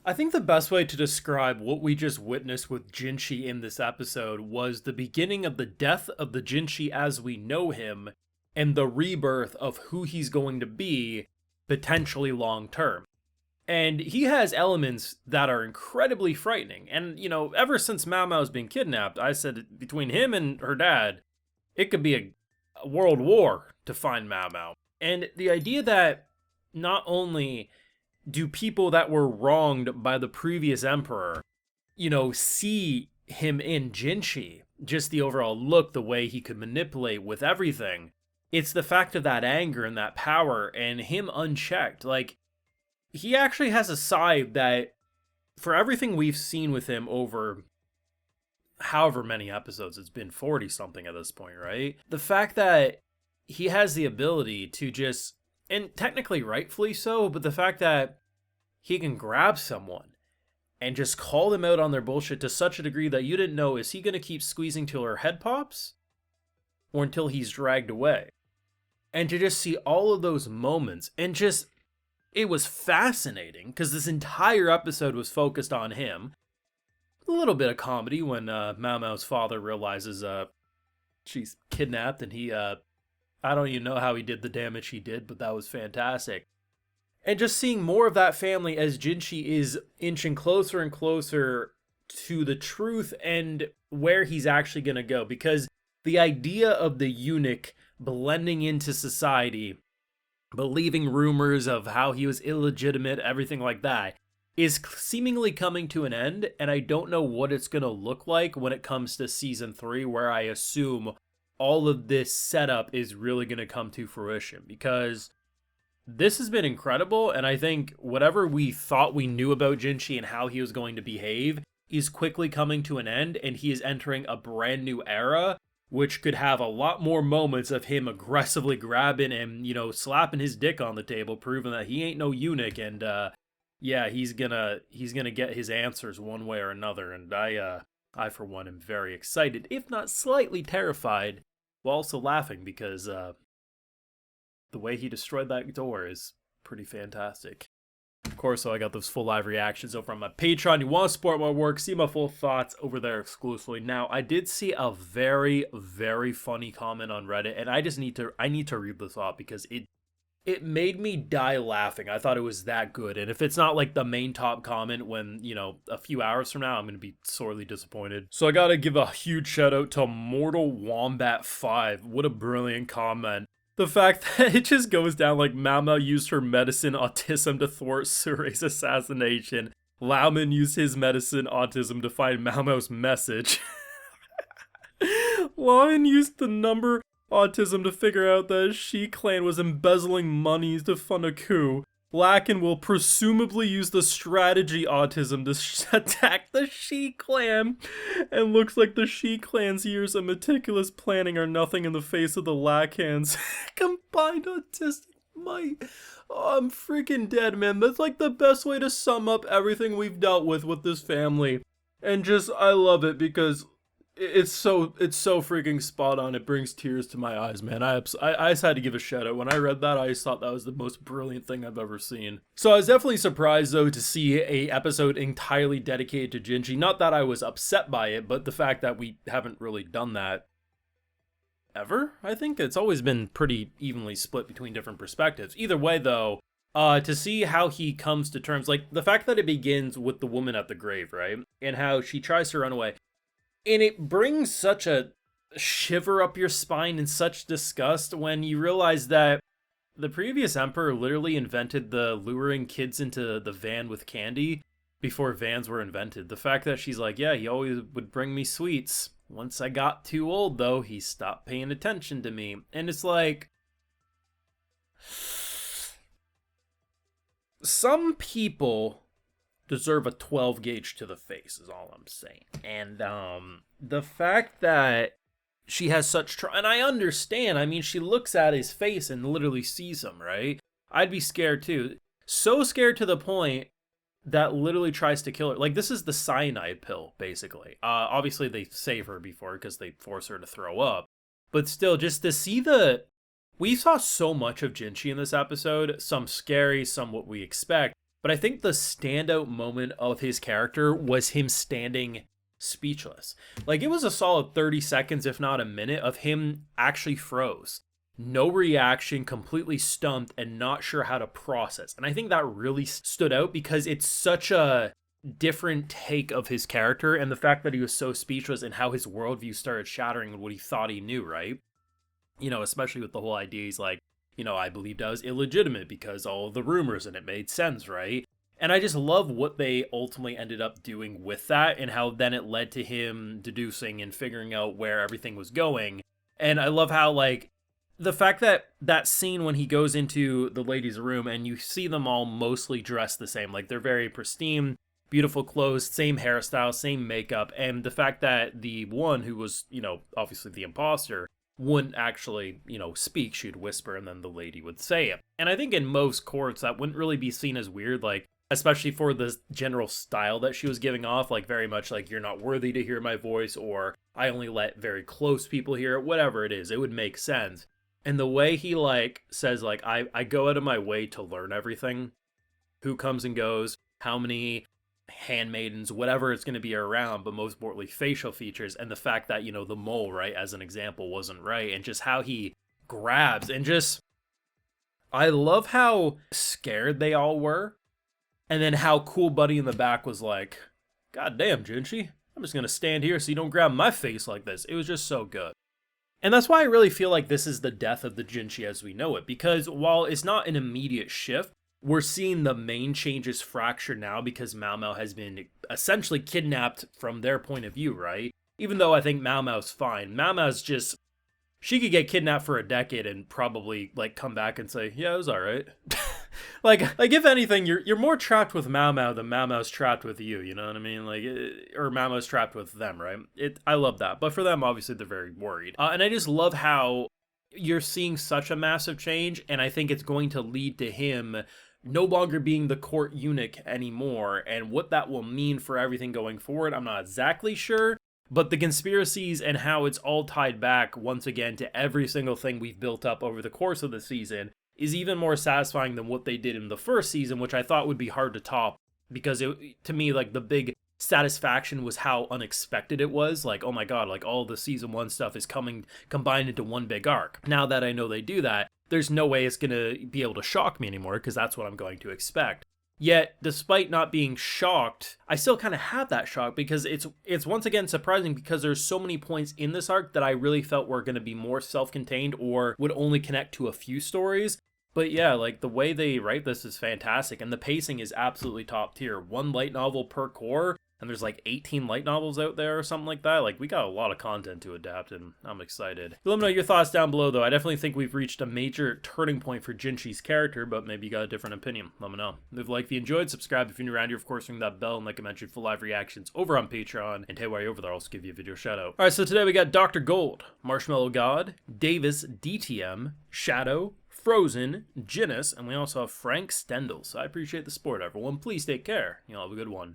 I think the best way to describe what we just witnessed with Jinshi in this episode was the beginning of the death of the Jinshi as we know him and the rebirth of who he's going to be potentially long term. And he has elements that are incredibly frightening. And, ever since Mao Mao's been kidnapped, I said between him and her dad, it could be a world war to find Mao Mao. And the idea that not only do people that were wronged by the previous emperor, see him in Jinshi, just the overall look, the way he could manipulate with everything. It's the fact of that anger and that power and him unchecked. Like, he actually has a side that, for everything we've seen with him over however many episodes, it's been 40 something at this point, right? The fact that he has the ability to just, and technically rightfully so, but the fact that he can grab someone and just call them out on their bullshit to such a degree that you didn't know, is he going to keep squeezing till her head pops or until he's dragged away? And to just see all of those moments and just, it was fascinating because this entire episode was focused on him. A little bit of comedy when Mao Mao's father realizes she's kidnapped, and he, I don't even know how he did the damage he did, but that was fantastic. And just seeing more of that family as Jinshi is inching closer and closer to the truth and where he's actually going to go. Because the idea of the eunuch blending into society, believing rumors of how he was illegitimate, everything like that, is seemingly coming to an end. And I don't know what it's going to look like when it comes to season 3, where I assume all of this setup is really going to come to fruition, because this has been incredible. And I think whatever we thought we knew about Jinshi and how he was going to behave is quickly coming to an end, and he is entering a brand new era, which could have a lot more moments of him aggressively grabbing and, slapping his dick on the table, proving that he ain't no eunuch. And yeah, he's gonna get his answers one way or another. And I for one am very excited, if not slightly terrified, while also laughing, because the way he destroyed that door is pretty fantastic. Of course, so I got those full live reactions over on my Patreon. You want to support my work, see my full thoughts over there exclusively. Now, I did see a very, very funny comment on Reddit, and I need to read this off because it made me die laughing. I thought it was that good. And if it's not like the main top comment when, a few hours from now, I'm going to be sorely disappointed. So I got to give a huge shout out to Mortal Wombat 5. What a brilliant comment. The fact that it just goes down like Mao Mao used her medicine autism to thwart Sure's assassination. Lauman used his medicine autism to find Mao Mao's message. Lauman used the number autism to figure out that Shi clan was embezzling monies to fund a coup. Lakin will presumably use the strategy autism to attack the Shi clan. And looks like the Shi clan's years of meticulous planning are nothing in the face of the Lakans' combined autistic might. Oh, I'm freaking dead, man. That's like the best way to sum up everything we've dealt with this family. And just, I love it because it's so freaking spot on. It brings tears to my eyes, man. I just had to give a shout out. When I read that, I just thought that was the most brilliant thing I've ever seen. So I was definitely surprised, though, to see a episode entirely dedicated to Jinshi. Not that I was upset by it, but the fact that we haven't really done that ever. I think it's always been pretty evenly split between different perspectives. Either way, though, to see how he comes to terms, like the fact that it begins with the woman at the grave, right? And how she tries to run away. And it brings such a shiver up your spine and such disgust when you realize that the previous emperor literally invented the luring kids into the van with candy before vans were invented. The fact that she's like, yeah, he always would bring me sweets. Once I got too old, though, he stopped paying attention to me. And it's like, some people deserve a 12 gauge to the face is all I'm saying. And the fact that she has such and I understand. I mean, she looks at his face and literally sees him, right? I'd be scared too. So scared to the point that literally tries to kill her. Like, this is the cyanide pill, basically. Obviously, they save her before because they force her to throw up. But still, just to see we saw so much of Jinshi in this episode. Some scary, some what we expect. but I think the standout moment of his character was him standing speechless. Like, it was a solid 30 seconds, if not a minute, of him actually froze. No reaction, completely stumped, and not sure how to process. And I think that really stood out because it's such a different take of his character, and the fact that he was so speechless and how his worldview started shattering with what he thought he knew, right? You know, especially with the whole idea, he's like, you know, I believed I was illegitimate because all of the rumors, and it made sense, right? And I just love what they ultimately ended up doing with that, and how then it led to him deducing and figuring out where everything was going. And I love how, like, the fact that that scene when he goes into the ladies' room and you see them all mostly dressed the same, like they're very pristine, beautiful clothes, same hairstyle, same makeup, and the fact that the one who was, you know, obviously the imposter, wouldn't actually, you know, speak, she'd whisper and then the lady would say it. And I think in most courts that wouldn't really be seen as weird, like, especially for the general style that she was giving off, like very much like, you're not worthy to hear my voice, or I only let very close people hear it, whatever it is, it would make sense. And the way he, like, says, like, I go out of my way to learn everything, who comes and goes, how many handmaidens, whatever it's going to be around, but most importantly facial features, and the fact that, you know, the mole, right, as an example, wasn't right, and just how he grabs, and just, I love how scared they all were, and then how cool Buddy in the back was like, God damn, Jinshi, I'm just going to stand here so you don't grab my face like this. It was just so good. And that's why I really feel like this is the death of the Jinshi as we know it, because while it's not an immediate shift, we're seeing the main changes fracture now because Mao Mao has been essentially kidnapped from their point of view, right? Even though I think Mao Mao's fine. Mao Mao's just, she could get kidnapped for a decade and probably, like, come back and say, yeah, it was alright. like if anything, you're more trapped with Mao Mao than Mao Mao's trapped with you, you know what I mean? Like, or Mao Mao's trapped with them, right? I love that. But for them, obviously, they're very worried. And I just love how you're seeing such a massive change, and I think it's going to lead to him no longer being the court eunuch anymore, and what that will mean for everything going forward, I'm not exactly sure, but the conspiracies and how it's all tied back once again to every single thing we've built up over the course of the season is even more satisfying than what they did in the first season, which I thought would be hard to top, because it, to me, like, the big satisfaction was how unexpected it was. Like, oh my god, like, all the season 1 stuff is combined into one big arc. Now that I know they do that, there's no way it's gonna be able to shock me anymore, because that's what I'm going to expect. Yet, despite not being shocked, I still kind of have that shock, because it's once again surprising, because there's so many points in this arc that I really felt were going to be more self-contained or would only connect to a few stories. But yeah, like, the way they write this is fantastic, and the pacing is absolutely top tier. One light novel per core, and there's like 18 light novels out there or something like that. Like, we got a lot of content to adapt, and I'm excited. Let me know your thoughts down below, though. I definitely think we've reached a major turning point for Jinshi's character, but maybe you got a different opinion. Let me know. Leave a like if you enjoyed, subscribe if you're new around here, of course, ring that bell, and like I mentioned, full live reactions over on Patreon. And hey, while you're over there, I'll also give you a video shout out. Alright, so today we got Dr. Gold, Marshmallow God, Davis DTM, Shadow, Frozen, Ginnis, and we also have Frank Stendhal. So I appreciate the support, everyone. Please take care. You'll have a good one.